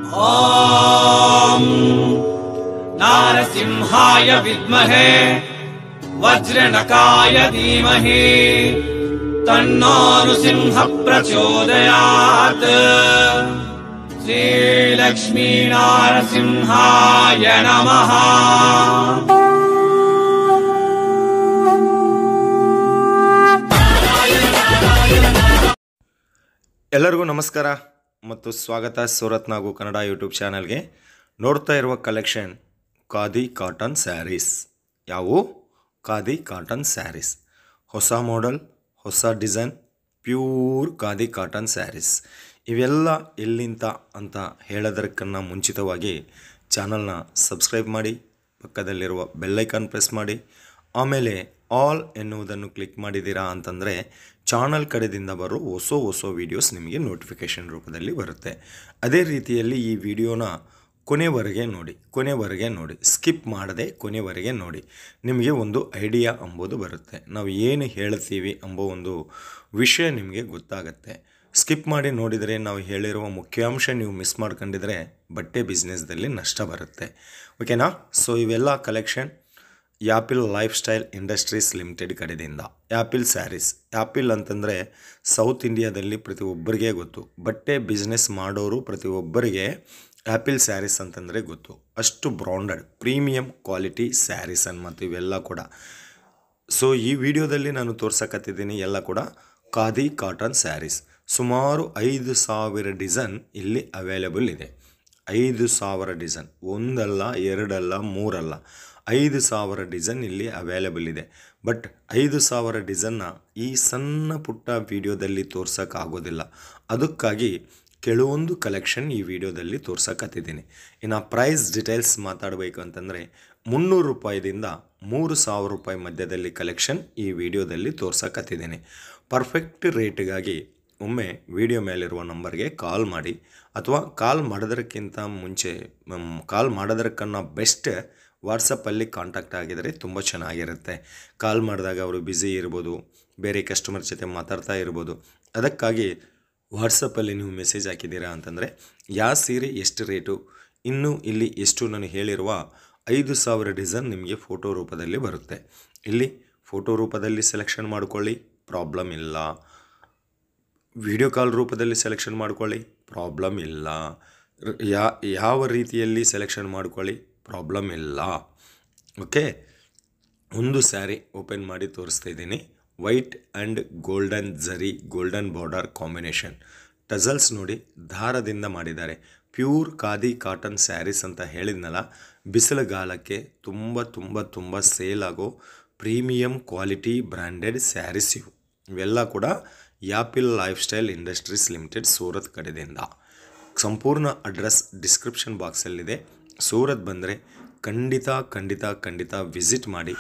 ॐ नारसिंहाय विद्महे वज्रनकाय धीमहि तन्नो नृसिंह प्रचोदयात्। श्रीलक्ष्मी नारसिंहाय नमः। ಎಲ್ಲರಿಗೂ ನಮಸ್ಕಾರ ಮತ್ತು ಸ್ವಾಗತ ಸೂರತ್ ನಾಗು ಕನ್ನಡ ಯೂಟ್ಯೂಬ್ ಚಾನಲ್ಗೆ. ನೋಡ್ತಾ ಇರುವ ಕಲೆಕ್ಷನ್ ಖಾದಿ ಕಾಟನ್ ಸ್ಯಾರೀಸ್. ಯಾವುವು? ಖಾದಿ ಕಾಟನ್ ಸ್ಯಾರೀಸ್. ಹೊಸ ಮಾಡೆಲ್, ಹೊಸ design, pure khadi cotton saris. ಇವೆಲ್ಲ ಎಲ್ಲಿಂದ ಅಂತ ಹೇಳೋದಕ್ಕಿಂತ ಮುಂಚಿತವಾಗಿ ಚಾನಲ್ನ ಸಬ್ಸ್ಕ್ರೈಬ್ ಮಾಡಿ, ಪಕ್ಕದಲ್ಲಿರುವ ಬೆಲ್ಲೈಕಾನ್ ಪ್ರೆಸ್ ಮಾಡಿ, ಆಮೇಲೆ ಆಲ್ ಎನ್ನುವುದನ್ನು ಕ್ಲಿಕ್ ಮಾಡಿದ್ದೀರಾ ಅಂತಂದರೆ ಚಾನಲ್ ಕಡೆಯಿಂದ ಬರೋ ಹೊಸ ವೀಡಿಯೋಸ್ ನಿಮಗೆ ನೋಟಿಫಿಕೇಷನ್ ರೂಪದಲ್ಲಿ ಬರುತ್ತೆ. ಅದೇ ರೀತಿಯಲ್ಲಿ ಈ ವಿಡಿಯೋನ ಕೊನೆವರೆಗೆ ನೋಡಿ, ಸ್ಕಿಪ್ ಮಾಡದೆ ಕೊನೆವರೆಗೆ ನೋಡಿ. ನಿಮಗೆ ಒಂದು ಐಡಿಯಾ ಅಂಬೋದು ಬರುತ್ತೆ, ನಾವು ಏನು ಹೇಳ್ತೀವಿ ಎಂಬ ಒಂದು ವಿಷಯ ನಿಮಗೆ ಗೊತ್ತಾಗುತ್ತೆ. ಸ್ಕಿಪ್ ಮಾಡಿ ನೋಡಿದರೆ ನಾವು ಹೇಳಿರುವ ಮುಖ್ಯಾಂಶ ನೀವು ಮಿಸ್ ಮಾಡ್ಕೊಂಡಿದ್ರೆ ಬಟ್ಟೆ ಬಿಸ್ನೆಸ್ದಲ್ಲಿ ನಷ್ಟ ಬರುತ್ತೆ. ಓಕೆನಾ? ಸೊ ಇವೆಲ್ಲ collection Apple lifestyle industries limited ಕಡೆಯಿಂದ. ಯಾಪಿಲ್ ಸ್ಯಾರೀಸ್. ಯಾಪಿಲ್ ಅಂತಂದರೆ ಸೌತ್ ಇಂಡಿಯಾದಲ್ಲಿ ಪ್ರತಿಯೊಬ್ಬರಿಗೆ ಗೊತ್ತು. ಬಟ್ಟೆ ಬಿಸ್ನೆಸ್ ಮಾಡೋರು ಪ್ರತಿಯೊಬ್ಬರಿಗೆ ಆ್ಯಪಿಲ್ ಸ್ಯಾರೀಸ್ ಅಂತಂದರೆ ಗೊತ್ತು. ಅಷ್ಟು ಬ್ರಾಂಡೆಡ್ ಪ್ರೀಮಿಯಂ ಕ್ವಾಲಿಟಿ ಸ್ಯಾರೀಸ್ ಮತ್ತು ಇವೆಲ್ಲ ಕೂಡ. ಸೊ ಈ ವಿಡಿಯೋದಲ್ಲಿ ನಾನು ತೋರ್ಸಕತ್ತಿದ್ದೀನಿ ಎಲ್ಲ ಕೂಡ ಖಾದಿ ಕಾಟನ್ ಸ್ಯಾರೀಸ್. ಸುಮಾರು 5,000 ಡಿಸೈನ್ ಇಲ್ಲಿ ಅವೈಲೇಬಲ್ ಇದೆ. 5,000 ಡಿಸೈನ್, ಒಂದಲ್ಲ, ಎರಡಲ್ಲ, ಮೂರಲ್ಲ, 5,000 ಡಿಸೈನ್ ಇಲ್ಲಿ ಅವೈಲೇಬಲ್ ಇದೆ. ಬಟ್ 5,000 ಡಿಸೈನ್ನ ಈ ಸಣ್ಣ ಪುಟ್ಟ ವಿಡಿಯೋದಲ್ಲಿ ತೋರ್ಸೋಕ್ಕಾಗೋದಿಲ್ಲ. ಅದಕ್ಕಾಗಿ ಕೆಲವೊಂದು ಕಲೆಕ್ಷನ್ ಈ ವಿಡಿಯೋದಲ್ಲಿ ತೋರ್ಸಕತ್ತಿದ್ದೀನಿ. ಇನ್ನು ಪ್ರೈಸ್ ಡೀಟೇಲ್ಸ್ ಮಾತಾಡಬೇಕು ಅಂತಂದರೆ 300 ರೂಪಾಯಿದಿಂದ 3,000 ರೂಪಾಯಿ ಮಧ್ಯದಲ್ಲಿ ಕಲೆಕ್ಷನ್ ಈ ವಿಡಿಯೋದಲ್ಲಿ ತೋರ್ಸಕತ್ತಿದ್ದೀನಿ. ಪರ್ಫೆಕ್ಟ್ ರೇಟ್ಗಾಗಿ ಒಮ್ಮೆ ವಿಡಿಯೋ ಮೇಲಿರುವ ನಂಬರ್ಗೆ ಕಾಲ್ ಮಾಡಿ, ಅಥವಾ ಕಾಲ್ ಮಾಡೋದಕ್ಕಿಂತ ಬೆಸ್ಟ್ ವಾಟ್ಸಪ್ಪಲ್ಲಿ ಕಾಂಟ್ಯಾಕ್ಟ್ ಆಗಿದರೆ ತುಂಬ ಚೆನ್ನಾಗಿರುತ್ತೆ. ಕಾಲ್ ಮಾಡಿದಾಗ ಅವರು ಬ್ಯುಸಿ ಇರ್ಬೋದು, ಬೇರೆ ಕಸ್ಟಮರ್ ಜೊತೆ ಮಾತಾಡ್ತಾ ಇರ್ಬೋದು. ಅದಕ್ಕಾಗಿ ವಾಟ್ಸಪ್ಪಲ್ಲಿ ನೀವು ಮೆಸೇಜ್ ಹಾಕಿದ್ದೀರಾ ಅಂತಂದರೆ ಯಾವ ಸೀರೆ ಎಷ್ಟು ರೇಟು, ಇನ್ನೂ ಇಲ್ಲಿ ಎಷ್ಟು ನಾನು ಹೇಳಿರುವ 5,000 ಡಿಸೈನ್ ನಿಮಗೆ ಫೋಟೋ ರೂಪದಲ್ಲಿ ಬರುತ್ತೆ. ಇಲ್ಲಿ ಫೋಟೋ ರೂಪದಲ್ಲಿ ಸೆಲೆಕ್ಷನ್ ಮಾಡ್ಕೊಳ್ಳಿ, ಪ್ರಾಬ್ಲಮ್ ಇಲ್ಲ. ವಿಡಿಯೋ ಕಾಲ್ ರೂಪದಲ್ಲಿ ಸೆಲೆಕ್ಷನ್ ಮಾಡ್ಕೊಳ್ಳಿ, ಪ್ರಾಬ್ಲಮ್ ಇಲ್ಲ. ಯಾವ ರೀತಿಯಲ್ಲಿ ಸೆಲೆಕ್ಷನ್ ಮಾಡ್ಕೊಳ್ಳಿ, ಪ್ರಾಬ್ಲಮ್ ಇಲ್ಲ. ಓಕೆ, ಒಂದು ಸ್ಯಾರಿ ಓಪನ್ ಮಾಡಿ ತೋರಿಸ್ತಾ ಇದ್ದೀನಿ. ವೈಟ್ ಆ್ಯಂಡ್ ಗೋಲ್ಡನ್ ಜರಿ, ಗೋಲ್ಡನ್ ಬಾರ್ಡರ್ ಕಾಂಬಿನೇಷನ್. ಟಸಲ್ಸ್ ನೋಡಿ, ದಾರದಿಂದ ಮಾಡಿದ್ದಾರೆ. ಪ್ಯೂರ್ ಖಾದಿ ಕಾಟನ್ ಸ್ಯಾರೀಸ್ ಅಂತ ಹೇಳಿದ್ನಲ್ಲ, ಬಿಸಿಲುಗಾಲಕ್ಕೆ ತುಂಬ ಸೇಲ್ ಆಗೋ ಪ್ರೀಮಿಯಂ ಕ್ವಾಲಿಟಿ ಬ್ರ್ಯಾಂಡೆಡ್ ಸ್ಯಾರೀಸ್ ಇವು. ಇವೆಲ್ಲ ಕೂಡ Apple lifestyle industries limited Surat ಕಡೆಯಿಂದ. ಸಂಪೂರ್ಣ ಅಡ್ರೆಸ್ ಡಿಸ್ಕ್ರಿಪ್ಷನ್ ಬಾಕ್ಸಲ್ಲಿದೆ. ಸೂರತ್ ಬಂದರೆ ಖಂಡಿತ ವಿಸಿಟ್ ಮಾಡಿ.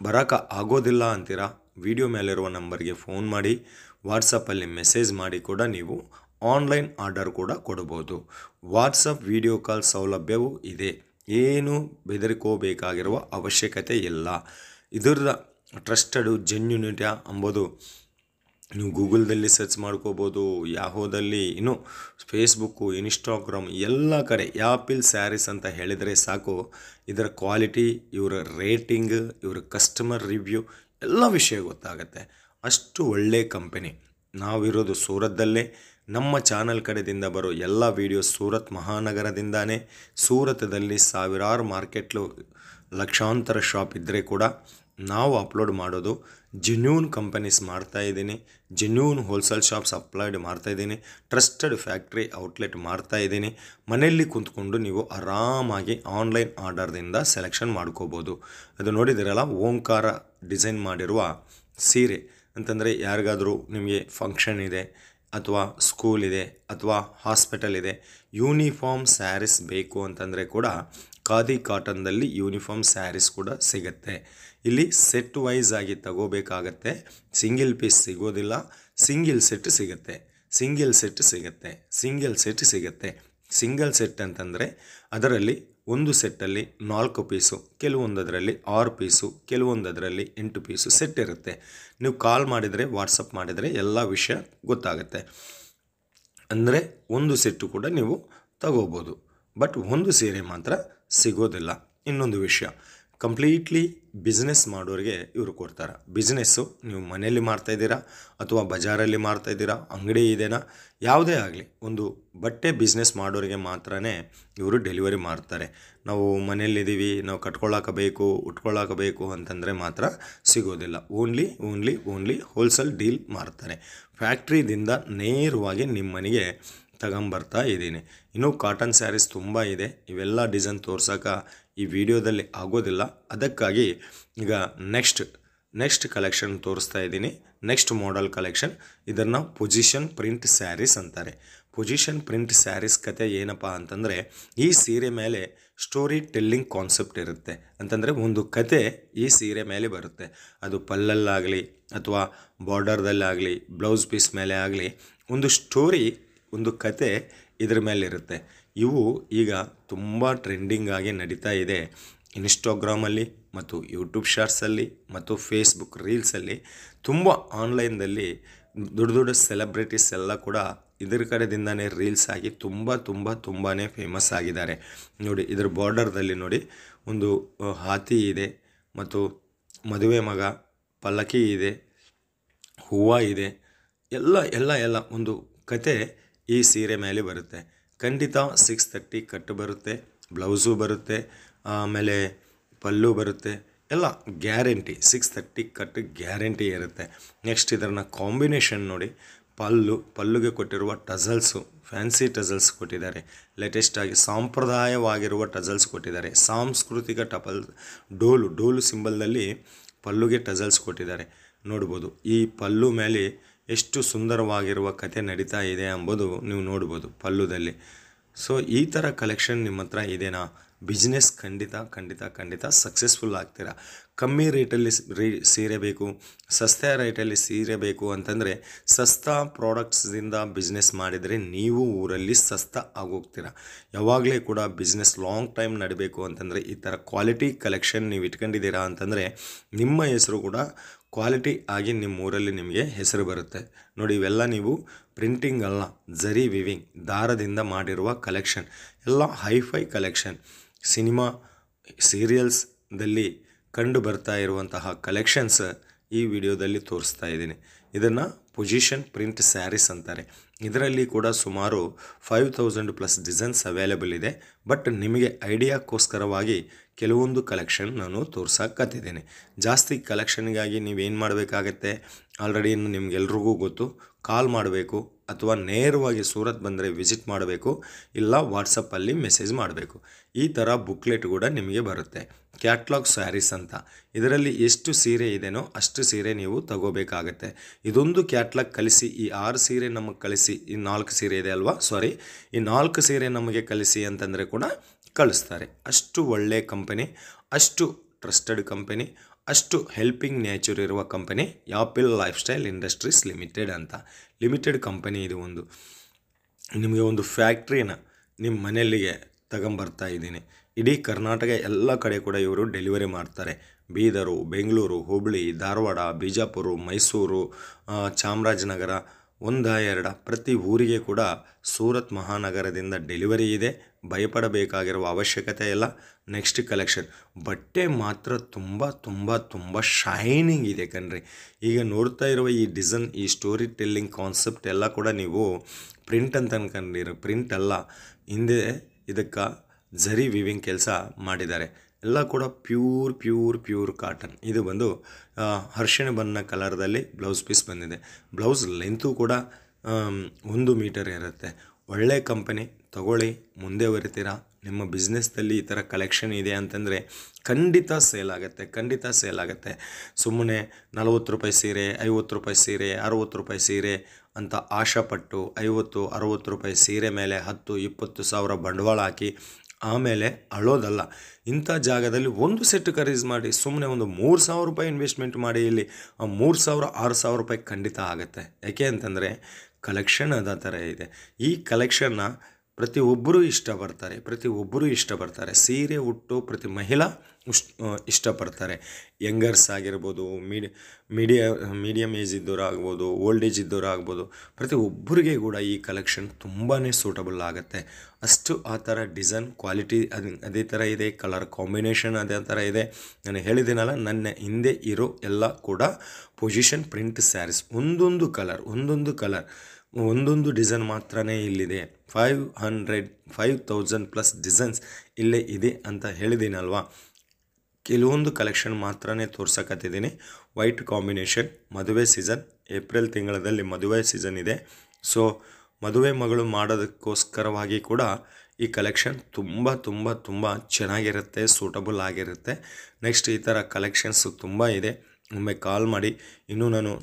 ಬರೋಕ್ಕೆ ಆಗೋದಿಲ್ಲ ಅಂತೀರಾ, ವಿಡಿಯೋ ಮೇಲಿರುವ ನಂಬರ್ಗೆ ಫೋನ್ ಮಾಡಿ, ವಾಟ್ಸಪ್ಪಲ್ಲಿ ಮೆಸೇಜ್ ಮಾಡಿ ಕೂಡ ನೀವು ಆನ್ಲೈನ್ ಆರ್ಡರ್ ಕೂಡ ಕೊಡ್ಬೋದು. ವಾಟ್ಸಪ್ ವಿಡಿಯೋ ಕಾಲ್ ಸೌಲಭ್ಯವೂ ಇದೆ. ಏನು ಬೆದರಿಕೋಬೇಕಾಗಿರುವ ಅವಶ್ಯಕತೆ ಇಲ್ಲ. ಇದರ ಟ್ರಸ್ಟೆಡು ಜೆನ್ಯೂನಿಟಿ ಅಂಬೋದು ನೀವು ಗೂಗಲ್ದಲ್ಲಿ ಸರ್ಚ್ ಮಾಡ್ಕೋಬೋದು, ಯಾಹೋದಲ್ಲಿ, ಇನ್ನು ಫೇಸ್ಬುಕ್ಕು, ಇನ್ಸ್ಟಾಗ್ರಾಮ್ ಎಲ್ಲ ಕಡೆ ಯಾಪಿಲ್ ಸ್ಯಾರೀಸ್ ಅಂತ ಹೇಳಿದರೆ ಸಾಕು. ಇದರ ಕ್ವಾಲಿಟಿ, ಇವರ ರೇಟಿಂಗ್, ಇವರ ಕಸ್ಟಮರ್ ರಿವ್ಯೂ ಎಲ್ಲ ವಿಷಯ ಗೊತ್ತಾಗುತ್ತೆ. ಅಷ್ಟು ಒಳ್ಳೆಯ ಕಂಪನಿ. ನಾವಿರೋದು ಸೂರತ್ದಲ್ಲೇ. ನಮ್ಮ ಚಾನಲ್ ಕಡೆಯಿಂದ ಬರೋ ಎಲ್ಲ ವೀಡಿಯೋಸ್ ಸೂರತ್ ಮಹಾನಗರದಿಂದಾನೇ. ಸೂರತದಲ್ಲಿ ಸಾವಿರಾರು ಮಾರ್ಕೆಟ್ಲು, ಲಕ್ಷಾಂತರ ಶಾಪ್ ಇದ್ದರೆ ಕೂಡ ನಾವು ಅಪ್ಲೋಡ್ ಮಾಡೋದು ಜೆನ್ಯೂನ್ ಕಂಪನೀಸ್ ಮಾಡ್ತಾಯಿದ್ದೀನಿ, ಜೆನ್ಯೂನ್ ಹೋಲ್ಸೇಲ್ ಶಾಪ್ಸ್ ಅಪ್ಲೋಡ್ ಮಾಡ್ತಾಯಿದ್ದೀನಿ, ಟ್ರಸ್ಟೆಡ್ ಫ್ಯಾಕ್ಟ್ರಿ ಔಟ್ಲೆಟ್ ಮಾಡ್ತಾಯಿದ್ದೀನಿ. ಮನೆಯಲ್ಲಿ ಕುಂತ್ಕೊಂಡು ನೀವು ಆರಾಮಾಗಿ ಆನ್ಲೈನ್ ಆರ್ಡರ್ದಿಂದ ಸೆಲೆಕ್ಷನ್ ಮಾಡ್ಕೋಬೋದು. ಅದು ನೋಡಿದಿರಲ್ಲ, ಓಂಕಾರ ಡಿಸೈನ್ ಮಾಡಿರುವ ಸೀರೆ ಅಂತಂದರೆ ಯಾರಿಗಾದರೂ ನಿಮಗೆ ಫಂಕ್ಷನ್ ಇದೆ, ಅಥವಾ ಸ್ಕೂಲ್ ಇದೆ, ಅಥವಾ ಹಾಸ್ಪಿಟಲ್ ಇದೆ, ಯೂನಿಫಾರ್ಮ್ ಸ್ಯಾರೀಸ್ ಬೇಕು ಅಂತಂದರೆ ಕೂಡ ಖಾದಿ ಕಾಟನ್ದಲ್ಲಿ ಯೂನಿಫಾರ್ಮ್ ಸ್ಯಾರೀಸ್ ಕೂಡ ಸಿಗುತ್ತೆ. ಇಲ್ಲಿ ಸೆಟ್ ವೈಸ್ ಆಗಿ ತಗೋಬೇಕಾಗತ್ತೆ. ಸಿಂಗಲ್ ಪೀಸ್ ಸಿಗೋದಿಲ್ಲ, ಸಿಂಗಲ್ ಸೆಟ್ ಸಿಗುತ್ತೆ. ಸಿಂಗಲ್ ಸೆಟ್ ಅಂತಂದರೆ ಅದರಲ್ಲಿ ಒಂದು ಸೆಟ್ಟಲ್ಲಿ 4 ಪೀಸು, ಕೆಲವೊಂದರಲ್ಲಿ 6 ಪೀಸು, ಕೆಲವೊಂದರಲ್ಲಿ 8 ಪೀಸು ಸೆಟ್ ಇರುತ್ತೆ. ನೀವು ಕಾಲ್ ಮಾಡಿದರೆ, ವಾಟ್ಸಪ್ ಮಾಡಿದರೆ ಎಲ್ಲ ವಿಷಯ ಗೊತ್ತಾಗುತ್ತೆ. ಅಂದರೆ ಒಂದು ಸೆಟ್ಟು ಕೂಡ ನೀವು ತಗೋಬೋದು. ಬಟ್ ಒಂದು ಸೀರೆ ಮಾತ್ರ ಸಿಗೋದಿಲ್ಲ. ಇನ್ನೊಂದು ವಿಷಯ, ಕಂಪ್ಲೀಟ್ಲಿ ಬಿಸ್ನೆಸ್ ಮಾಡೋರಿಗೆ ಇವರು ಕೊಡ್ತಾರೆ. ಬಿಸ್ನೆಸ್ಸು ನೀವು ಮನೆಯಲ್ಲಿ ಮಾಡ್ತಾಯಿದ್ದೀರಾ ಅಥವಾ ಬಜಾರಲ್ಲಿ ಮಾಡ್ತಾಯಿದ್ದೀರಾ, ಅಂಗಡಿ ಇದೆನಾ, ಯಾವುದೇ ಆಗಲಿ ಒಂದು ಬಟ್ಟೆ ಬಿಸ್ನೆಸ್ ಮಾಡೋರಿಗೆ ಮಾತ್ರ ಇವರು ಡೆಲಿವರಿ ಮಾಡ್ತಾರೆ. ನಾವು ಮನೆಯಲ್ಲಿದ್ದೀವಿ, ನಾವು ಕಟ್ಕೊಳ್ಳೋಕಬೇಕು ಉಟ್ಕೊಳ್ಳೋಕಬೇಕು ಅಂತಂದರೆ ಮಾತ್ರ ಸಿಗೋದಿಲ್ಲ. ಓನ್ಲಿ ಹೋಲ್ಸೇಲ್ ಡೀಲ್ ಮಾಡ್ತಾರೆ. ಫ್ಯಾಕ್ಟ್ರಿದಿಂದ ನೇರವಾಗಿ ನಿಮ್ಮ ಮನೆಗೆ ತಗೊಂಬರ್ತಾ ಇದ್ದೀನಿ. ಇನ್ನೂ ಕಾಟನ್ ಸ್ಯಾರೀಸ್ ತುಂಬ ಇದೆ. ಇವೆಲ್ಲ ಡಿಸೈನ್ ತೋರ್ಸೋಕೆ ಈ ವಿಡಿಯೋದಲ್ಲಿ ಆಗೋದಿಲ್ಲ. ಅದಕ್ಕಾಗಿ ಈಗ ನೆಕ್ಸ್ಟ್ ಕಲೆಕ್ಷನ್ ತೋರಿಸ್ತಾ ಇದ್ದೀನಿ. ನೆಕ್ಸ್ಟ್ ಮಾಡೆಲ್ ಕಲೆಕ್ಷನ್, ಇದನ್ನು ಪೊಸಿಷನ್ ಪ್ರಿಂಟ್ ಸ್ಯಾರೀಸ್ ಅಂತಾರೆ. ಪೊಸಿಷನ್ ಪ್ರಿಂಟ್ ಸ್ಯಾರೀಸ್ ಕತೆ ಏನಪ್ಪ ಅಂತಂದರೆ, ಈ ಸೀರೆ ಮೇಲೆ ಸ್ಟೋರಿ ಟೆಲ್ಲಿಂಗ್ ಕಾನ್ಸೆಪ್ಟ್ ಇರುತ್ತೆ. ಅಂತಂದರೆ ಒಂದು ಕತೆ ಈ ಸೀರೆ ಮೇಲೆ ಬರುತ್ತೆ. ಅದು ಪಲ್ಲಲ್ಲಾಗಲಿ ಅಥವಾ ಬಾರ್ಡರ್ದಲ್ಲಾಗಲಿ ಬ್ಲೌಸ್ ಪೀಸ್ ಮೇಲೆ ಆಗಲಿ ಒಂದು ಸ್ಟೋರಿ, ಒಂದು ಕತೆ ಇದ್ರ ಮೇಲಿರುತ್ತೆ. ಇವು ಈಗ ತುಂಬ ಟ್ರೆಂಡಿಂಗ್ ಆಗಿ ನಡೀತಾ ಇದೆ. ಇನ್ಸ್ಟಾಗ್ರಾಮಲ್ಲಿ ಮತ್ತು ಯೂಟ್ಯೂಬ್ ಶಾರ್ಟ್ಸಲ್ಲಿ ಮತ್ತು ಫೇಸ್ಬುಕ್ ರೀಲ್ಸಲ್ಲಿ ತುಂಬ ಆನ್ಲೈನ್ದಲ್ಲಿ ದೊಡ್ಡ ಸೆಲೆಬ್ರಿಟೀಸ್ ಎಲ್ಲ ಕೂಡ ಇದರ ಕಡೆದಿಂದನೇ ರೀಲ್ಸ್ ಆಗಿ ತುಂಬಾ ಫೇಮಸ್ ಆಗಿದ್ದಾರೆ. ನೋಡಿ, ಇದರ ಬಾರ್ಡರ್ದಲ್ಲಿ ನೋಡಿ ಒಂದು ಹಾತಿ ಇದೆ ಮತ್ತು ಮದುವೆ ಮಗ, ಪಲ್ಲಕ್ಕಿ ಇದೆ, ಹೂವು ಇದೆ, ಎಲ್ಲ ಒಂದು ಕತೆ ಈ ಸೀರೆ ಮೇಲೆ ಬರುತ್ತೆ. ಖಂಡಿತ 630 ಕಟ್ ಬರುತ್ತೆ, ಬ್ಲೌಸು ಬರುತ್ತೆ, ಆಮೇಲೆ ಪಲ್ಲು ಬರುತ್ತೆ, ಎಲ್ಲ ಗ್ಯಾರಂಟಿ 630 ಕಟ್ ಗ್ಯಾರಂಟಿ ಇರುತ್ತೆ. ನೆಕ್ಸ್ಟ್ ಇದನ್ನು ಕಾಂಬಿನೇಷನ್ ನೋಡಿ, ಪಲ್ಲುಗೆ ಕೊಟ್ಟಿರುವ ಟಸಲ್ಸು ಫ್ಯಾನ್ಸಿ ಟಸಲ್ಸ್ ಕೊಟ್ಟಿದ್ದಾರೆ. ಲೇಟೆಸ್ಟಾಗಿ ಸಾಂಪ್ರದಾಯವಾಗಿರುವ ಟಸಲ್ಸ್ ಕೊಟ್ಟಿದ್ದಾರೆ. ಸಾಂಸ್ಕೃತಿಕ ಡೋಲು ಸಿಂಬಲ್ದಲ್ಲಿ ಪಲ್ಲುಗೆ ಟಸಲ್ಸ್ ಕೊಟ್ಟಿದ್ದಾರೆ. ನೋಡ್ಬೋದು ಈ ಪಲ್ಲು ಮೇಲೆ ಎಷ್ಟು ಸುಂದರವಾಗಿರುವ ಕತೆ ನಡೀತಾ ಇದೆ ಎಂಬುದು ನೀವು ನೋಡ್ಬೋದು ಪಲ್ಲುದಲ್ಲಿ. ಸೊ ಈ ಥರ ಕಲೆಕ್ಷನ್ ನಿಮ್ಮ ಹತ್ರ ಇದೆನಾ? ಬಿಸ್ನೆಸ್ ಖಂಡಿತ ಸಕ್ಸಸ್ಫುಲ್ ಆಗ್ತೀರಾ. ಕಮ್ಮಿ ರೇಟಲ್ಲಿ ಸೀರೆ ಬೇಕು, ಸಸ್ತಾ ರೇಟಲ್ಲಿ ಸೀರೆ ಬೇಕು ಅಂತಂದರೆ ಸಸ್ತಾ ಪ್ರಾಡಕ್ಟ್ಸ್ದಿಂದ ಬಿಸ್ನೆಸ್ ಮಾಡಿದರೆ ನೀವು ಊರಲ್ಲಿ ಸಸ್ತಾ ಆಗೋಗ್ತೀರಾ. ಯಾವಾಗಲೇ ಕೂಡ ಬಿಸ್ನೆಸ್ ಲಾಂಗ್ ಟೈಮ್ ನಡೀಬೇಕು ಅಂತಂದರೆ ಈ ಥರ ಕ್ವಾಲಿಟಿ ಕಲೆಕ್ಷನ್ ನೀವು ಇಟ್ಕೊಂಡಿದ್ದೀರಾ ಅಂತಂದರೆ ನಿಮ್ಮ ಹೆಸರು ಕೂಡ ಕ್ವಾಲಿಟಿ ಆಗಿ ನಿಮ್ಮ ಊರಲ್ಲಿ ನಿಮಗೆ ಹೆಸರು ಬರುತ್ತೆ. ನೋಡಿ, ಇವೆಲ್ಲ ನೀವು ಪ್ರಿಂಟಿಂಗ್ ಅಲ್ಲ, ಜರಿ ವಿವಿಂಗ್ ದಾರದಿಂದ ಮಾಡಿರುವ ಕಲೆಕ್ಷನ್, ಎಲ್ಲ ಹೈಫೈ ಕಲೆಕ್ಷನ್. ಸಿನಿಮಾ ಸೀರಿಯಲ್ಸ್ದಲ್ಲಿ ಕಂಡು ಬರ್ತಾ ಇರುವಂತಹ ಕಲೆಕ್ಷನ್ಸ್ ಈ ವಿಡಿಯೋದಲ್ಲಿ ತೋರಿಸ್ತಾ ಇದ್ದೀನಿ. ಇದನ್ನು ಪೊಸಿಷನ್ ಪ್ರಿಂಟ್ ಸ್ಯಾರೀಸ್ ಅಂತಾರೆ. ಇದರಲ್ಲಿ ಕೂಡ ಸುಮಾರು 5000+ ಡಿಸೈನ್ಸ್ ಅವೈಲೇಬಲ್ ಇದೆ. ಬಟ್ ನಿಮಗೆ ಐಡಿಯಾಕ್ಕೋಸ್ಕರವಾಗಿ ಕೆಲವೊಂದು ಕಲೆಕ್ಷನ್ ನಾನು ತೋರ್ಸಕತ್ತಿದ್ದೀನಿ. ಜಾಸ್ತಿ ಕಲೆಕ್ಷನ್ಗಾಗಿ ನೀವೇನು ಮಾಡಬೇಕಾಗತ್ತೆ, ಆಲ್ರೆಡಿ ನಿಮಗೆಲ್ರಿಗೂ ಗೊತ್ತು, ಕಾಲ್ ಮಾಡಬೇಕು ಅಥವಾ ನೇರವಾಗಿ ಸೂರತ್ ಬಂದರೆ ವಿಸಿಟ್ ಮಾಡಬೇಕು, ಇಲ್ಲ ವಾಟ್ಸಪ್ಪಲ್ಲಿ ಮೆಸೇಜ್ ಮಾಡಬೇಕು. ಈ ಥರ ಬುಕ್ಲೆಟ್ ಕೂಡ ನಿಮಗೆ ಬರುತ್ತೆ. ಕ್ಯಾಟ್ಲಾಗ್ ಸ್ಯಾರೀಸ್ ಅಂತ, ಇದರಲ್ಲಿ ಎಷ್ಟು ಸೀರೆ ಇದೆಯೋ ಅಷ್ಟು ಸೀರೆ ನೀವು ತಗೋಬೇಕಾಗತ್ತೆ. ಇದೊಂದು ಕ್ಯಾಟ್ಲಾಗ್ ಕಳಿಸಿ, ಈ 6 ಸೀರೆ ನಮಗೆ ಕಳಿಸಿ, ಈ 4 ಸೀರೆ ಇದೆ ಅಲ್ವಾ, ಈ 4 ಸೀರೆ ನಮಗೆ ಕಳಿಸಿ ಅಂತಂದರೆ ಕೂಡ ಕಳಿಸ್ತಾರೆ. ಅಷ್ಟು ಒಳ್ಳೆಯ ಕಂಪನಿ, ಅಷ್ಟು ಟ್ರಸ್ಟೆಡ್ ಕಂಪನಿ, ಅಷ್ಟು ಹೆಲ್ಪಿಂಗ್ ನೇಚರ್ ಇರುವ company Apple lifestyle industries limited ಅಂತ. ಲಿಮಿಟೆಡ್ ಕಂಪನಿ ಇದು. ನಿಮಗೆ ಒಂದು ಫ್ಯಾಕ್ಟ್ರಿನ ನಿಮ್ಮ ಮನೆಯಲ್ಲಿಗೆ ತಗೊಂಬರ್ತಾ ಇದ್ದೀನಿ. ಇಡೀ ಕರ್ನಾಟಕ ಎಲ್ಲ ಕಡೆ ಕೂಡ ಇವರು ಡೆಲಿವರಿ ಮಾಡ್ತಾರೆ. ಬೀದರು, ಬೆಂಗಳೂರು, ಹುಬ್ಬಳ್ಳಿ, ಧಾರವಾಡ, ಬಿಜಾಪುರ, ಮೈಸೂರು, ಚಾಮರಾಜನಗರ, 1-2 ಪ್ರತಿ ಊರಿಗೆ ಕೂಡ ಸೂರತ್ ಮಹಾನಗರದಿಂದ ಡೆಲಿವರಿ ಇದೆ. ಭಯಪಡಬೇಕಾಗಿರುವ ಅವಶ್ಯಕತೆ ಇಲ್ಲ. ನೆಕ್ಸ್ಟ್ ಕಲೆಕ್ಷನ್, ಬಟ್ಟೆ ಮಾತ್ರ ತುಂಬ ಶೈನಿಂಗ್ ಇದೆ ಕಣ್ರಿ. ಈಗ ನೋಡ್ತಾ ಇರುವ ಈ ಡಿಸೈನ್, ಈ ಸ್ಟೋರಿ ಟೆಲ್ಲಿಂಗ್ ಕಾನ್ಸೆಪ್ಟ್ ಎಲ್ಲ ಕೂಡ ನೀವು ಪ್ರಿಂಟ್ ಅಂತ ಅನ್ಕೊಂಡಿರೋ, ಪ್ರಿಂಟ್ ಅಲ್ಲ, ಹಿಂದೆ ಇದಕ್ಕೆ ಜರಿ ವಿವಿಂಗ್ ಕೆಲಸ ಮಾಡಿದ್ದಾರೆ. ಎಲ್ಲ ಕೂಡ ಪ್ಯೂರ್ ಕಾಟನ್. ಇದು ಬಂದು ಅರಿಶಿಣ ಬಣ್ಣ ಕಲರ್ದಲ್ಲಿ ಬ್ಲೌಸ್ ಪೀಸ್ ಬಂದಿದೆ. ಬ್ಲೌಸ್ ಲೆಂತು ಕೂಡ 1 ಮೀಟರ್ ಇರುತ್ತೆ. ಒಳ್ಳೆ ಕಂಪನಿ, ತಗೊಳ್ಳಿ, ಮುಂದೆ ಬರಿತೀರಾ. ನಿಮ್ಮ ಬಿಸ್ನೆಸ್ದಲ್ಲಿ ಈ ಥರ ಕಲೆಕ್ಷನ್ ಇದೆ ಅಂತಂದರೆ ಖಂಡಿತ ಸೇಲ್ ಆಗುತ್ತೆ. ಸುಮ್ಮನೆ 40 ರೂಪಾಯಿ ಸೀರೆ, 50 ರೂಪಾಯಿ ಸೀರೆ, 60 ರೂಪಾಯಿ ಸೀರೆ ಅಂತ ಆಶಾಪಟ್ಟು 50-60 ರೂಪಾಯಿ ಸೀರೆ ಮೇಲೆ 10-20 ಸಾವಿರ ಬಂಡವಾಳ ಹಾಕಿ ಆಮೇಲೆ ಅಳೋದಲ್ಲ. ಇಂಥ ಜಾಗದಲ್ಲಿ ಒಂದು ಸೆಟ್ ಖರೀದಿ ಮಾಡಿ ಸುಮ್ಮನೆ ಒಂದು 3000 ರೂಪಾಯಿ ಇನ್ವೆಸ್ಟ್ಮೆಂಟ್ ಮಾಡಿ, ಇಲ್ಲಿ 3000-6000 ರೂಪಾಯಿ ಖಂಡಿತ ಆಗುತ್ತೆ. ಯಾಕೆ ಅಂತಂದರೆ ಕಲೆಕ್ಷನ್ ಅದ ಥರ ಇದೆ. ಈ ಕಲೆಕ್ಷನ್ನ ಪ್ರತಿಯೊಬ್ಬರೂ ಇಷ್ಟಪಡ್ತಾರೆ. ಸೀರೆ ಉಟ್ಟು ಪ್ರತಿ ಮಹಿಳಾ ಇಷ್ಟಪಡ್ತಾರೆ. ಯಂಗರ್ಸ್ ಆಗಿರ್ಬೋದು, ಮೀಡಿಯಮ್ ಏಜ್ ಇದ್ದವರು ಆಗ್ಬೋದು, ಓಲ್ಡ್ ಏಜ್ ಇದ್ದವರು ಆಗ್ಬೋದು, ಪ್ರತಿಯೊಬ್ಬರಿಗೆ ಕೂಡ ಈ ಕಲೆಕ್ಷನ್ ತುಂಬಾ ಸೂಟಬಲ್ ಆಗುತ್ತೆ. ಅಷ್ಟು ಆ ಥರ ಡಿಸೈನ್ ಕ್ವಾಲಿಟಿ ಅದೇ ಥರ ಇದೆ, ಕಲರ್ ಕಾಂಬಿನೇಷನ್ ಅದೇ ಥರ ಇದೆ. ನಾನು ಹೇಳಿದ್ದೀನಲ್ಲ, ನನ್ನ ಹಿಂದೆ ಇರೋ ಎಲ್ಲ ಕೂಡ ಪೊಸಿಷನ್ ಪ್ರಿಂಟ್ ಸ್ಯಾರೀಸ್. ಒಂದೊಂದು ಕಲರ್ ಒಂದೊಂದು ಡಿಸೈನ್ ಮಾತ್ರನೇ ಇಲ್ಲಿದೆ. 5000 ಪ್ಲಸ್ ಡಿಸೈನ್ಸ್ ಇಲ್ಲೇ ಇದೆ ಅಂತ ಹೇಳಿದ್ದೀನಲ್ವಾ. ಕೆಲವೊಂದು ಕಲೆಕ್ಷನ್ ಮಾತ್ರನೇ ತೋರ್ಸಕತ್ತಿದ್ದೀನಿ. ವೈಟ್ ಕಾಂಬಿನೇಷನ್, ಮದುವೆ ಸೀಸನ್, ಏಪ್ರಿಲ್ ತಿಂಗಳಲ್ಲಿ ಮದುವೆ ಸೀಸನ್ ಇದೆ. ಸೊ ಮದುವೆ ಮಗಳು ಮಾಡೋದಕ್ಕೋಸ್ಕರವಾಗಿ ಕೂಡ ಈ ಕಲೆಕ್ಷನ್ ತುಂಬ ಚೆನ್ನಾಗಿರುತ್ತೆ, ಸೂಟಬಲ್ ಆಗಿರುತ್ತೆ. ನೆಕ್ಸ್ಟ್ ಈ ಥರ ಕಲೆಕ್ಷನ್ಸು ತುಂಬ ಇದೆ. ಒಮ್ಮೆ ಕಾಲ್ ಮಾಡಿ. ಇನ್ನೂ ನಾನು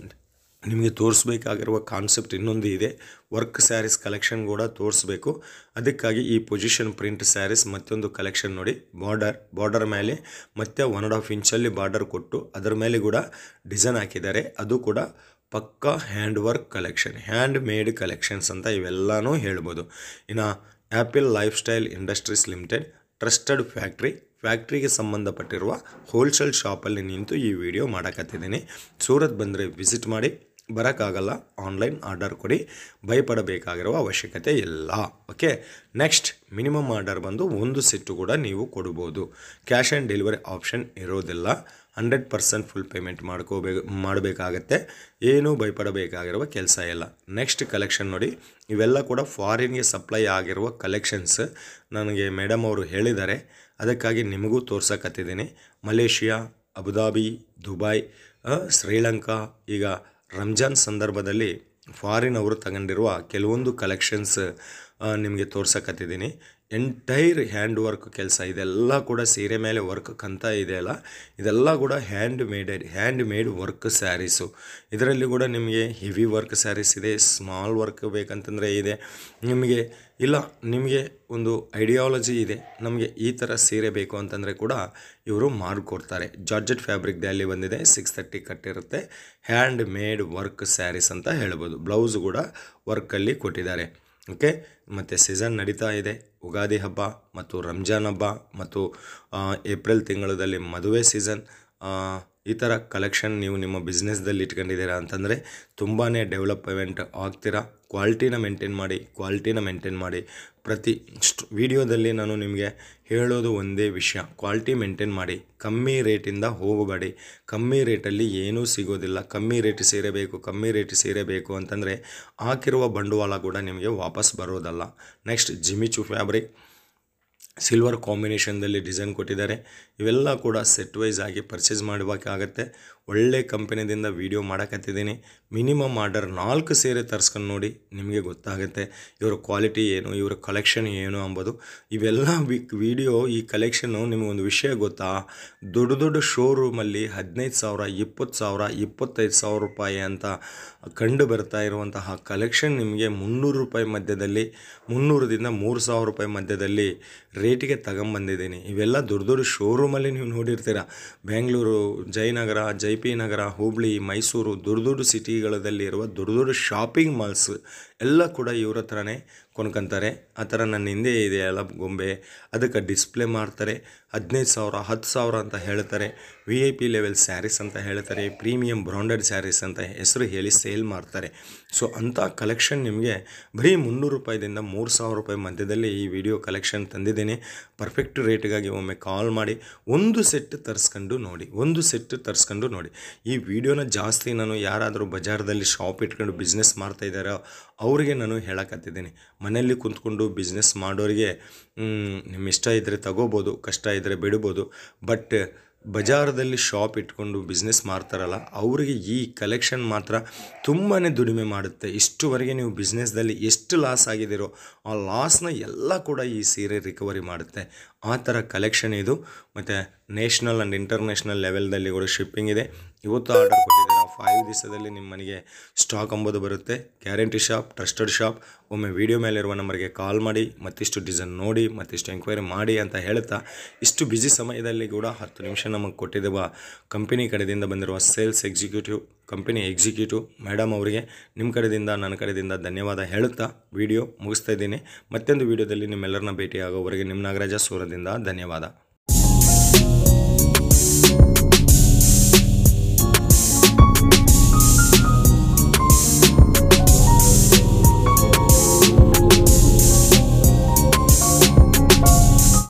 ನಿಮಗೆ ತೋರಿಸ್ಬೇಕಾಗಿರುವ ಕಾನ್ಸೆಪ್ಟ್ ಇನ್ನೊಂದು ಇದೆ, ವರ್ಕ್ ಸ್ಯಾರೀಸ್ ಕಲೆಕ್ಷನ್ ಕೂಡ ತೋರಿಸ್ಬೇಕು. ಅದಕ್ಕಾಗಿ ಈ ಪೊಸಿಷನ್ ಪ್ರಿಂಟ್ ಸ್ಯಾರೀಸ್ ಮತ್ತೊಂದು ಕಲೆಕ್ಷನ್ ನೋಡಿ. ಬಾರ್ಡರ್ ಮೇಲೆ ಮತ್ತೆ 1.5 ಇಂಚಲ್ಲಿ ಬಾರ್ಡರ್ ಕೊಟ್ಟು ಅದರ ಮೇಲೆ ಕೂಡ ಡಿಸೈನ್ ಹಾಕಿದ್ದಾರೆ. ಅದು ಕೂಡ ಪಕ್ಕಾ hand work collection, handmade collections ಅಂತ ಇವೆಲ್ಲನೂ ಹೇಳ್ಬೋದು. ಇನ್ನು Apple lifestyle industries limited trusted ಫ್ಯಾಕ್ಟ್ರಿಗೆ ಸಂಬಂಧಪಟ್ಟಿರುವ ಹೋಲ್ಸೇಲ್ ಶಾಪಲ್ಲಿ ನಿಂತು ಈ ವಿಡಿಯೋ ಮಾಡಕತ್ತಿದ್ದೀನಿ. ಸೂರತ್ ಬಂದರೆ ವಿಸಿಟ್ ಮಾಡಿ, ಬರೋಕ್ಕಾಗಲ್ಲ ಆನ್ಲೈನ್ ಆರ್ಡರ್ ಕೊಡಿ, ಭಯಪಡಬೇಕಾಗಿರುವ ಅವಶ್ಯಕತೆ ಇಲ್ಲ. ಓಕೆ, ನೆಕ್ಸ್ಟ್ ಮಿನಿಮಮ್ ಆರ್ಡರ್ ಬಂದು ಒಂದು ಸೆಟ್ಟು ಕೂಡ ನೀವು ಕೊಡ್ಬೋದು. ಕ್ಯಾಶ್ ಆ್ಯಂಡ್ ಡೆಲಿವರಿ ಆಪ್ಷನ್ ಇರೋದಿಲ್ಲ. 100% ಫುಲ್ ಪೇಮೆಂಟ್ ಮಾಡಬೇಕಾಗತ್ತೆ. ಏನೂ ಭಯಪಡಬೇಕಾಗಿರುವ ಕೆಲಸ ಇಲ್ಲ. ನೆಕ್ಸ್ಟ್ ಕಲೆಕ್ಷನ್ ನೋಡಿ. ಇವೆಲ್ಲ ಕೂಡ ಫಾರಿನ್ಗೆ ಸಪ್ಲೈ ಆಗಿರುವ ಕಲೆಕ್ಷನ್ಸ್. ನನಗೆ ಮೇಡಮ್ ಅವರು ಹೇಳಿದ್ದಾರೆ, ಅದಕ್ಕಾಗಿ ನಿಮಗೂ ತೋರ್ಸಕತ್ತಿದ್ದೀನಿ. ಮಲೇಷಿಯಾ, ಅಬುದಾಬಿ, ದುಬೈ, ಶ್ರೀಲಂಕಾ, ಈಗ ರಂಜಾನ್ ಸಂದರ್ಭದಲ್ಲಿ ಫಾರಿನ್ ಅವರು ತಗೊಂಡಿರುವ ಕೆಲವೊಂದು ಕಲೆಕ್ಷನ್ಸ್ ನಿಮಗೆ ತೋರ್ಸಕತ್ತಿದ್ದೀನಿ. ಎಂಟೈರ್ ಹ್ಯಾಂಡ್ ವರ್ಕ್ ಕೆಲಸ, ಇದೆಲ್ಲ ಕೂಡ ಸೀರೆ ಮೇಲೆ ವರ್ಕ್ ಕಂತ ಇದೆಯಲ್ಲ, ಇದೆಲ್ಲ ಕೂಡ ಹ್ಯಾಂಡ್ ಮೇಡ್ ವರ್ಕ್ ಸ್ಯಾರೀಸು. ಇದರಲ್ಲಿ ಕೂಡ ನಿಮಗೆ ಹೆವಿ ವರ್ಕ್ ಸ್ಯಾರೀಸ್ ಇದೆ, ಸ್ಮಾಲ್ ವರ್ಕ್ ಬೇಕಂತಂದರೆ ಇದೆ. ನಿಮಗೆ ಒಂದು ಐಡಿಯಾಲಜಿ ಇದೆ, ನಮಗೆ ಈ ಥರ ಸೀರೆ ಬೇಕು ಅಂತಂದರೆ ಕೂಡ ಇವರು ಮಾಡಿಕೊಡ್ತಾರೆ. ಜಾರ್ಜೆಟ್ ಫ್ಯಾಬ್ರಿಕ್ದಲ್ಲಿ ಬಂದಿದೆ, 630 ಕಟ್ಟಿರುತ್ತೆ. ಹ್ಯಾಂಡ್ ಮೇಡ್ ವರ್ಕ್ ಸ್ಯಾರೀಸ್ ಅಂತ ಹೇಳ್ಬೋದು. ಬ್ಲೌಸ್ ಕೂಡ ವರ್ಕಲ್ಲಿ ಕೊಟ್ಟಿದ್ದಾರೆ. ಓಕೆ, ಮತ್ತು ಸೀಸನ್ ನಡೀತಾ ಇದೆ. ಉಗಾದಿ ಹಬ್ಬ ಮತ್ತು ರಂಜಾನ್ ಹಬ್ಬ ಮತ್ತು ಏಪ್ರಿಲ್ ತಿಂಗಳಲ್ಲಿ ಮದುವೆ ಸೀಸನ್. ಈ ಥರ ಕಲೆಕ್ಷನ್ ನೀವು ನಿಮ್ಮ ಬಿಸ್ನೆಸ್ದಲ್ಲಿ ಇಟ್ಕೊಂಡಿದ್ದೀರಾ ಅಂತಂದರೆ ತುಂಬಾ ಡೆವಲಪ್ಮೆಂಟ್ ಆಗ್ತೀರಾ. ಕ್ವಾಲಿಟಿನ ಮೇಂಟೈನ್ ಮಾಡಿ. ಪ್ರತಿ ವಿಡಿಯೋದಲ್ಲಿ ನಾನು ನಿಮಗೆ ಹೇಳೋದು ಒಂದೇ ವಿಷಯ, ಕ್ವಾಲಿಟಿ ಮೇಂಟೈನ್ ಮಾಡಿ. ಕಮ್ಮಿ ರೇಟಿಂದ ಹೋಗಬೇಡಿ. ಕಮ್ಮಿ ರೇಟಲ್ಲಿ ಏನೂ ಸಿಗೋದಿಲ್ಲ. ಕಮ್ಮಿ ರೇಟ್ ಸೀರೆ ಬೇಕು ಅಂತಂದರೆ ಹಾಕಿರುವ ಬಂಡವಾಳ ಕೂಡ ನಿಮಗೆ ವಾಪಸ್ ಬರೋದಲ್ಲ. ನೆಕ್ಸ್ಟ್ ಜಿಮಿಚು ಫ್ಯಾಬ್ರಿಕ್, ಸಿಲ್ವರ್ ಕಾಂಬಿನೇಷನ್ದಲ್ಲಿ ಡಿಸೈನ್ ಕೊಟ್ಟಿದ್ದಾರೆ. ಇವೆಲ್ಲ ಕೂಡ ಸೆಟ್ ವೈಸ್ ಆಗಿ ಪರ್ಚೇಸ್ ಮಾಡಬೇಕಾಗತ್ತೆ. ಒಳ್ಳೆ ಕಂಪನಿಯಿಂದ ವಿಡಿಯೋ ಮಾಡಕತ್ತಿದ್ದೀನಿ. ಮಿನಿಮಮ್ ಆರ್ಡರ್ 4 ಸೀರೆ ತರಿಸ್ಕೊಂಡು ನೋಡಿ, ನಿಮಗೆ ಗೊತ್ತಾಗುತ್ತೆ ಇವರ ಕ್ವಾಲಿಟಿ ಏನು, ಇವರ ಕಲೆಕ್ಷನ್ ಏನು ಅಂಬೋದು. ಇವೆಲ್ಲ ವಿಡಿಯೋ, ಈ ಕಲೆಕ್ಷನ್ನು ನಿಮಗೊಂದು ವಿಷಯ ಗೊತ್ತಾ, ದೊಡ್ಡ ಶೋರೂಮಲ್ಲಿ 15,000, 20,000, 25,000 ರೂಪಾಯಿ ಅಂತ ಕಂಡು ಬರ್ತಾ ಇರುವಂತಹ ಕಲೆಕ್ಷನ್ ನಿಮಗೆ 300 ರೂಪಾಯಿ ಮಧ್ಯದಲ್ಲಿ, 300ದಿಂದ 3,000 ರೂಪಾಯಿ ಮಧ್ಯದಲ್ಲಿ ರೇಟಿಗೆ ತಗೊಂಬಂದಿದ್ದೀನಿ. ಇವೆಲ್ಲ ದೊಡ್ಡ ಶೋರೂಮಲ್ಲಿ ನೀವು ನೋಡಿರ್ತೀರ. ಬೆಂಗಳೂರು, ಜಯನಗರ, JP ನಗರ, ಹುಬ್ಳಿ, ಮೈಸೂರು, ದೊಡ್ಡ ಸಿಟಿಗಳಲ್ಲಿ ಇರುವ ದೊಡ್ಡ ಶಾಪಿಂಗ್ ಮಾಲ್ಸ್ ಎಲ್ಲ ಕೂಡ ಇವ್ರ ಹತ್ರನೇ ಕೊಂಡ್ಕೊತಾರೆ. ಆ ಥರ ನನ್ನ ಹಿಂದೆ ಇದೆಯಲ್ಲ ಗೊಂಬೆ, ಅದಕ್ಕೆ ಡಿಸ್ಪ್ಲೇ ಮಾಡ್ತಾರೆ. 15,000, 10,000 ಅಂತ ಹೇಳ್ತಾರೆ. VIP ಲೆವೆಲ್ ಸ್ಯಾರೀಸ್ ಅಂತ ಹೇಳ್ತಾರೆ. ಪ್ರೀಮಿಯಂ ಬ್ರಾಂಡೆಡ್ ಸ್ಯಾರೀಸ್ ಅಂತ ಹೆಸರು ಹೇಳಿ ಸೇಲ್ ಮಾಡ್ತಾರೆ. ಸೊ ಅಂಥ ಕಲೆಕ್ಷನ್ ನಿಮಗೆ ಬರೀ 300 ರೂಪಾಯಿದಿಂದ 3,000 ರೂಪಾಯಿ ಮಧ್ಯದಲ್ಲಿ ಈ ವಿಡಿಯೋ ಕಲೆಕ್ಷನ್ ತಂದಿದ್ದೀನಿ. ಪರ್ಫೆಕ್ಟ್ ರೇಟ್ಗಾಗಿ ಒಮ್ಮೆ ಕಾಲ್ ಮಾಡಿ ಒಂದು ಸೆಟ್ ತರಿಸ್ಕೊಂಡು ನೋಡಿ. ಈ ವಿಡಿಯೋನ ಜಾಸ್ತಿ ನಾನು ಯಾರಾದರೂ ಬಜಾರ್ದಲ್ಲಿ ಶಾಪ್ ಇಟ್ಕೊಂಡು ಬಿಸ್ನೆಸ್ ಮಾಡ್ತಾಯಿದ್ದಾರೋ ಅವರಿಗೆ ನಾನು ಹೇಳಕತ್ತಿದ್ದೀನಿ. ಮನೆಯಲ್ಲಿ ಕುಂತ್ಕೊಂಡು ಬಿಸ್ನೆಸ್ ಮಾಡೋರಿಗೆ ನಿಮ್ಮ ಇಷ್ಟ ಇದ್ದರೆ ತಗೋಬೋದು, ಕಷ್ಟ ಇದ್ದರೆ ಬಿಡ್ಬೋದು. ಬಟ್ ಬಜಾರದಲ್ಲಿ ಶಾಪ್ ಇಟ್ಕೊಂಡು ಬಿಸ್ನೆಸ್ ಮಾಡ್ತಾರಲ್ಲ ಅವರಿಗೆ ಈ ಕಲೆಕ್ಷನ್ ಮಾತ್ರ ತುಂಬಾ ದುಡಿಮೆ ಮಾಡುತ್ತೆ. ಇಷ್ಟುವರೆಗೆ ನೀವು ಬಿಸ್ನೆಸ್ದಲ್ಲಿ ಎಷ್ಟು ಲಾಸ್ ಆಗಿದ್ದೀರೋ ಆ ಲಾಸ್ನ ಎಲ್ಲ ಕೂಡ ಈ ಸೀರೆ ರಿಕವರಿ ಮಾಡುತ್ತೆ. ಆ ಥರ ಕಲೆಕ್ಷನ್ ಇದು. ಮತ್ತು ನ್ಯಾಷನಲ್ ಆ್ಯಂಡ್ ಇಂಟರ್ನ್ಯಾಷನಲ್ ಲೆವೆಲ್ದಲ್ಲಿ ಕೂಡ ಶಿಪ್ಪಿಂಗ್ ಇದೆ. ಇವತ್ತು ಆರ್ಡರ್ ಕೊಟ್ಟಿದ್ದಾರೆ, 5 ದಿವಸದಲ್ಲಿ ನಿಮ್ಮ ಮನೆಗೆ ಸ್ಟಾಕ್ ಅಂಬೋದು ಬರುತ್ತೆ. Guarantee shop, trusted shop. ಒಮ್ಮೆ ವಿಡಿಯೋ ಮೇಲಿರುವ ನಂಬರ್ಗೆ ಕಾಲ್ ಮಾಡಿ, ಮತ್ತಿಷ್ಟು ಡಿಸೈನ್ ನೋಡಿ, ಮತ್ತಿಷ್ಟು ಎಂಕ್ವೈರಿ ಮಾಡಿ ಅಂತ ಹೇಳ್ತಾ, ಇಷ್ಟು ಬ್ಯುಸಿ ಸಮಯದಲ್ಲಿ ಕೂಡ 10 ನಿಮಿಷ ನಮಗೆ ಕೊಟ್ಟಿರುವ ಕಂಪನಿ ಕಡೆಯಿಂದ ಬಂದಿರುವ sales executive, company executive madam ಅವರಿಗೆ ನಿಮ್ಮ ಕಡೆಯಿಂದ ನನ್ನ ಕಡೆಯಿಂದ ಧನ್ಯವಾದ ಹೇಳುತ್ತಾ ವಿಡಿಯೋ ಮುಗಿಸ್ತಾ ಇದ್ದೀನಿ. ಮತ್ತೊಂದು ವಿಡಿಯೋದಲ್ಲಿ ನಿಮ್ಮೆಲ್ಲರನ್ನ ಭೇಟಿಯಾಗೋವರೆಗೆ ನಿಮ್ಮ ನಾಗರಾಜ ಸೂರದಿಂದ ಧನ್ಯವಾದ.